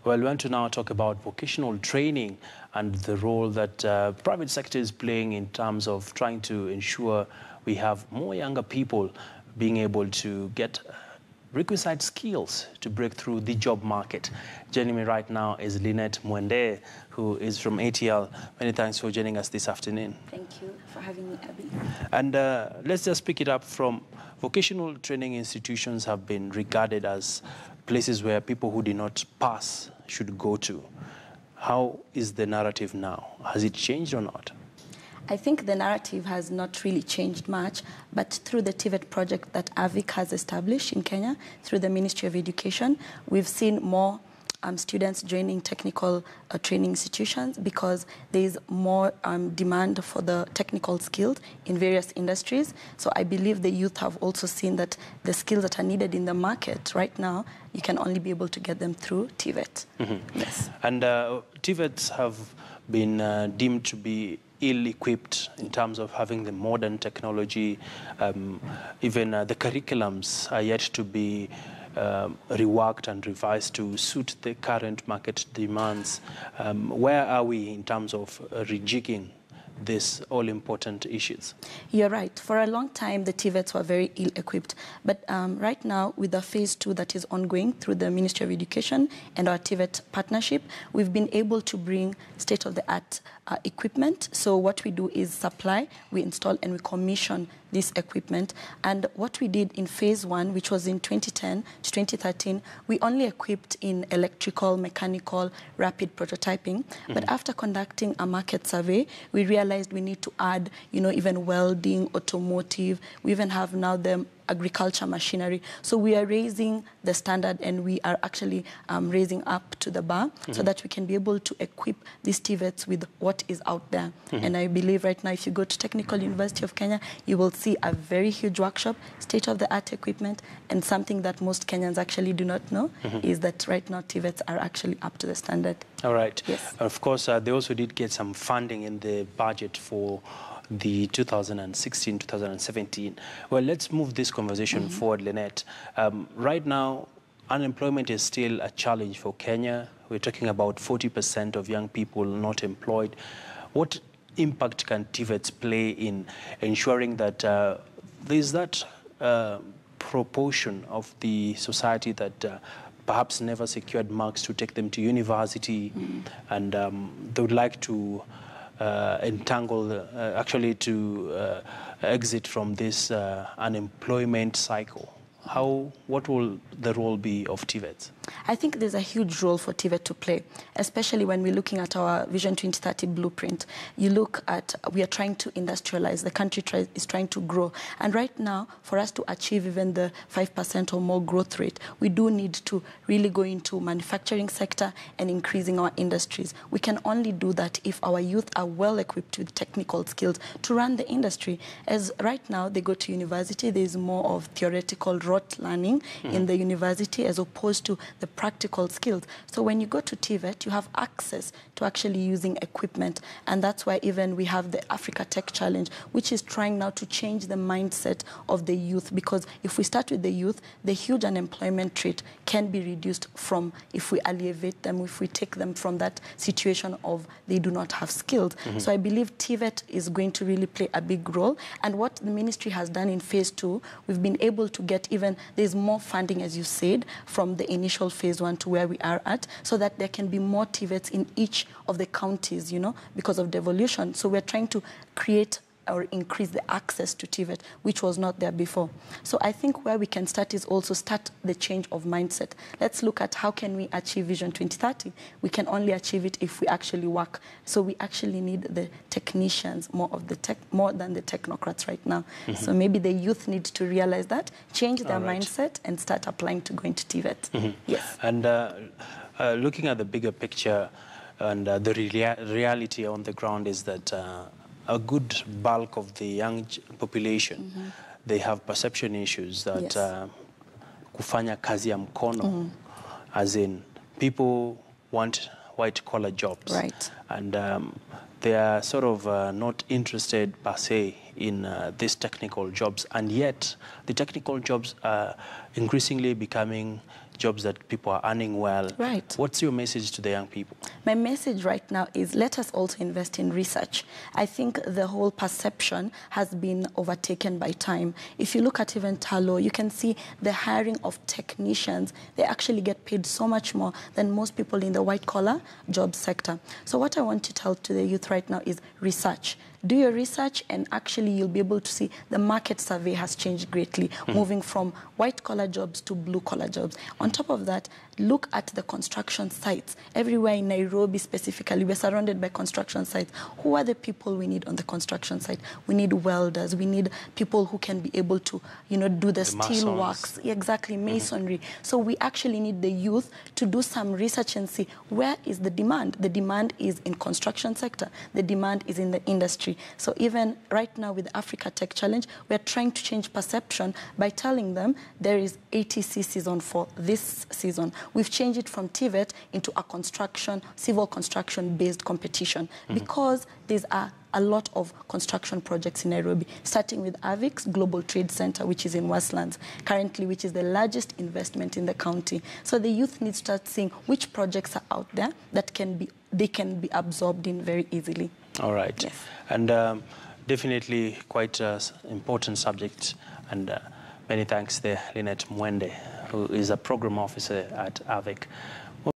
Well, we want to now talk about vocational training and the role that private sector is playing in terms of trying to ensure we have more younger people being able to get requisite skills to break through the job market. Joining me right now is Lynette Mwende, who is from ATL. Many thanks for joining us this afternoon. Thank you for having me, Abby. And let's just pick it up from vocational training institutions have been regarded as places where people who did not pass should go to. How is the narrative now? Has it changed or not? I think the narrative has not really changed much, but through the TVET project that AVIC has established in Kenya, through the Ministry of Education, we've seen more students joining technical training institutions because there is more demand for the technical skills in various industries. So I believe the youth have also seen that the skills that are needed in the market right now, you can only be able to get them through TVET. Mm-hmm. Yes. And TVETs have been deemed to be ill-equipped in terms of having the modern technology. Even the curriculums are yet to be reworked and revised to suit the current market demands. Where are we in terms of rejigging these all-important issues? You're right. For a long time, the TVETs were very ill-equipped. But right now, with the phase 2 that is ongoing through the Ministry of Education and our TVET partnership, we've been able to bring state-of-the-art equipment. So what we do is supply, we install, and we commission this equipment. And what we did in phase 1, which was in 2010 to 2013, we only equipped in electrical, mechanical, rapid prototyping. Mm-hmm. But after conducting a market survey, we realized we need to add, even welding, automotive. We even have now the agriculture machinery. So we are raising the standard, and we are actually raising up to the bar, mm-hmm, so that we can be able to equip these TVETs with what is out there. Mm-hmm. And I believe right now, if you go to Technical University of Kenya, you will see a very huge workshop, state-of-the-art equipment, and something that most Kenyans actually do not know, mm-hmm, is that right now TVETs are actually up to the standard. All right. Yes. Of course, they also did get some funding in the budget for the 2016-2017. Well, let's move this conversation, mm-hmm, forward, Lynette. Right now, unemployment is still a challenge for Kenya. We're talking about 40% of young people not employed. What impact can TVETs play in ensuring that there's that proportion of the society that perhaps never secured marks to take them to university, mm-hmm, and they would like to exit from this unemployment cycle? What will the role be of TVETs? I think there's a huge role for TVET to play, especially when we're looking at our Vision 2030 blueprint. You look at, we are trying to industrialize, the country is trying to grow. And right now, for us to achieve even the 5% or more growth rate, we do need to really go into manufacturing sector and increasing our industries. We can only do that if our youth are well equipped with technical skills to run the industry. As right now, they go to university, there's more of theoretical rote learning, mm-hmm, in the university as opposed to the practical skills. So when you go to TVET, you have access to actually using equipment. And that's why even we have the Africa Tech Challenge, which is trying now to change the mindset of the youth. Because if we start with the youth, the huge unemployment rate can be reduced from if we alleviate them, if we take them from that situation of they do not have skills. Mm-hmm. So I believe TVET is going to really play a big role. And what the ministry has done in phase 2, we've been able to get there's more funding, as you said, from the initial phase 1 to where we are at, so that there can be more TVETs in each of the counties, because of devolution. So we're trying to create or increase the access to TVET, which was not there before. So I think where we can start is also start the change of mindset. Let's look at how can we achieve Vision 2030. We can only achieve it if we actually work. So we actually need the technicians more than the technocrats right now. Mm-hmm. So maybe the youth need to realize that, change their mindset, and start applying to go into TVET. Mm-hmm. Yes. And looking at the bigger picture, and the reality on the ground is that a good bulk of the young population, mm-hmm, they have perception issues that, yes, kufanya kazi ya mkono, mm-hmm, as in people want white-collar jobs. Right. And they are sort of not interested per se in these technical jobs. And yet the technical jobs are increasingly becoming jobs that people are earning well. Right. What's your message to the young people? My message right now is let us also invest in research. I think the whole perception has been overtaken by time. If you look at even Talo, you can see the hiring of technicians. They actually get paid so much more than most people in the white-collar job sector. So what I want to tell to the youth right now is research. Do your research, and actually you'll be able to see the market survey has changed greatly, moving from white-collar jobs to blue-collar jobs. On top of that, look at the construction sites. Everywhere in Nairobi specifically, we're surrounded by construction sites. Who are the people we need on the construction site? We need welders. We need people who can be able to, you know, do the steel works. Exactly, masonry. So we actually need the youth to do some research and see where is the demand. The demand is in construction sector. The demand is in the industry. So even right now with the Africa Tech Challenge, we're trying to change perception by telling them there is ATC season for this season. We've changed it from TVET into a civil construction-based competition because there's a lot of construction projects in Nairobi, starting with AVIC's Global Trade Center, which is in Westlands, currently, which is the largest investment in the county. So the youth need to start seeing which projects are out there that they can be absorbed in very easily. All right. Yes. And definitely quite an important subject. And many thanks there, Lynette Mwende, who is a program officer at AVIC.